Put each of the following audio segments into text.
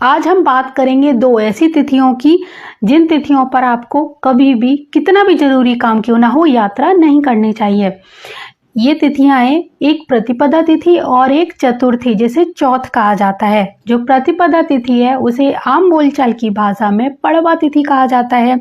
आज हम बात करेंगे दो ऐसी तिथियों की जिन तिथियों पर आपको कभी भी कितना भी जरूरी काम क्यों ना हो यात्रा नहीं करनी चाहिए। ये तिथियां हैं एक प्रतिपदा तिथि और एक चतुर्थी जिसे चौथ कहा जाता है। जो प्रतिपदा तिथि है उसे आम बोलचाल की भाषा में पड़वा तिथि कहा जाता है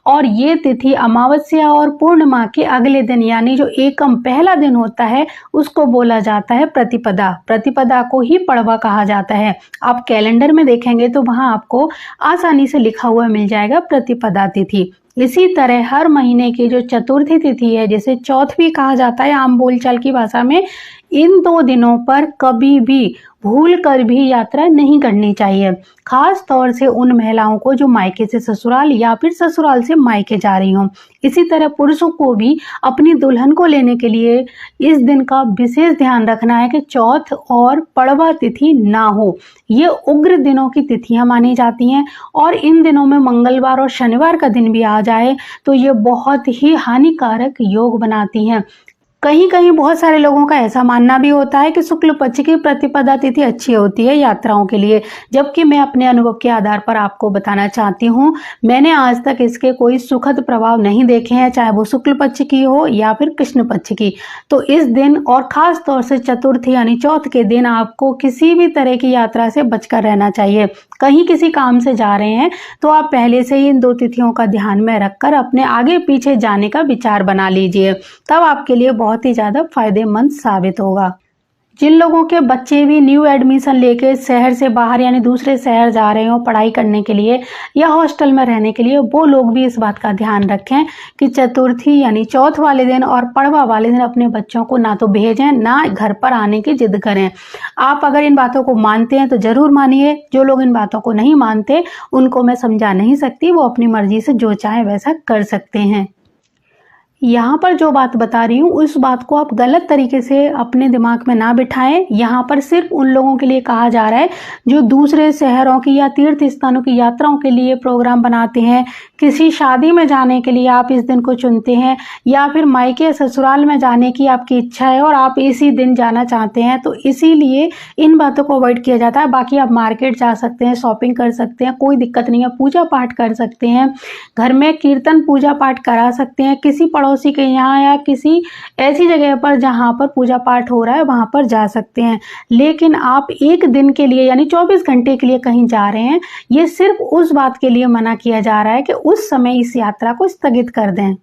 और ये तिथि अमावस्या और पूर्णिमा के अगले दिन यानी जो एकम पहला दिन होता है उसको बोला जाता है प्रतिपदा। प्रतिपदा को ही पड़वा कहा जाता है। आप कैलेंडर में देखेंगे तो वहां आपको आसानी से लिखा हुआ मिल जाएगा प्रतिपदा तिथि। इसी तरह हर महीने की जो चतुर्थी तिथि है जिसे चौथ भी कहा जाता है आम बोलचाल की भाषा में, इन दो दिनों पर कभी भी भूल कर भी यात्रा नहीं करनी चाहिए। खास तौर से उन महिलाओं को जो मायके से ससुराल या फिर ससुराल से मायके जा रही हों। इसी तरह पुरुषों को भी अपनी दुल्हन को लेने के लिए इस दिन का विशेष ध्यान रखना है कि चौथ और पड़वा तिथि ना हो। ये उग्र दिनों की तिथियां मानी जाती हैं और इन दिनों में मंगलवार और शनिवार का दिन भी आ जाए तो ये बहुत ही हानिकारक योग बनाती हैं। कहीं कहीं बहुत सारे लोगों का ऐसा मानना भी होता है कि शुक्ल पक्ष की प्रतिपदा तिथि अच्छी होती है यात्राओं के लिए, जबकि मैं अपने अनुभव के आधार पर आपको बताना चाहती हूँ मैंने आज तक इसके कोई सुखद प्रभाव नहीं देखे हैं, चाहे वो शुक्ल पक्ष की हो या फिर कृष्ण पक्ष की। तो इस दिन और खास तौर से चतुर्थी यानी चौथ के दिन आपको किसी भी तरह की यात्रा से बचकर रहना चाहिए। कहीं किसी काम से जा रहे हैं तो आप पहले से ही इन दो तिथियों का ध्यान में रखकर अपने आगे पीछे जाने का विचार बना लीजिए, तब आपके लिए बहुत ही ज्यादा फायदेमंद साबित होगा। जिन लोगों के बच्चे भी न्यू एडमिशन लेके शहर से बाहर यानी दूसरे शहर जा रहे हो पढ़ाई करने के लिए या हॉस्टल में रहने के लिए, वो लोग भी इस बात का ध्यान रखें कि चतुर्थी यानी चौथ वाले दिन और पड़वा वाले दिन अपने बच्चों को ना तो भेजें ना घर पर आने की जिद करें। आप अगर इन बातों को मानते हैं तो जरूर मानिए, जो लोग इन बातों को नहीं मानते उनको मैं समझा नहीं सकती, वो अपनी मर्जी से जो चाहे वैसा कर सकते हैं। यहाँ पर जो बात बता रही हूँ उस बात को आप गलत तरीके से अपने दिमाग में ना बिठाएं। यहाँ पर सिर्फ उन लोगों के लिए कहा जा रहा है जो दूसरे शहरों की या तीर्थ स्थानों की यात्राओं के लिए प्रोग्राम बनाते हैं, किसी शादी में जाने के लिए आप इस दिन को चुनते हैं या फिर मायके ससुराल में जाने की आपकी इच्छा है और आप इसी दिन जाना चाहते हैं, तो इसीलिए इन बातों को अवॉइड किया जाता है। बाकी आप मार्केट जा सकते हैं, शॉपिंग कर सकते हैं, कोई दिक्कत नहीं है, पूजा पाठ कर सकते हैं, घर में कीर्तन पूजा पाठ करा सकते हैं, किसी पड़ोसी के यहाँ या किसी ऐसी जगह पर जहाँ पर पूजा पाठ हो रहा है वहां पर जा सकते हैं। लेकिन आप एक दिन के लिए यानी 24 घंटे के लिए कहीं जा रहे हैं, ये सिर्फ उस बात के लिए मना किया जा रहा है कि उस समय इस यात्रा को स्थगित कर दें।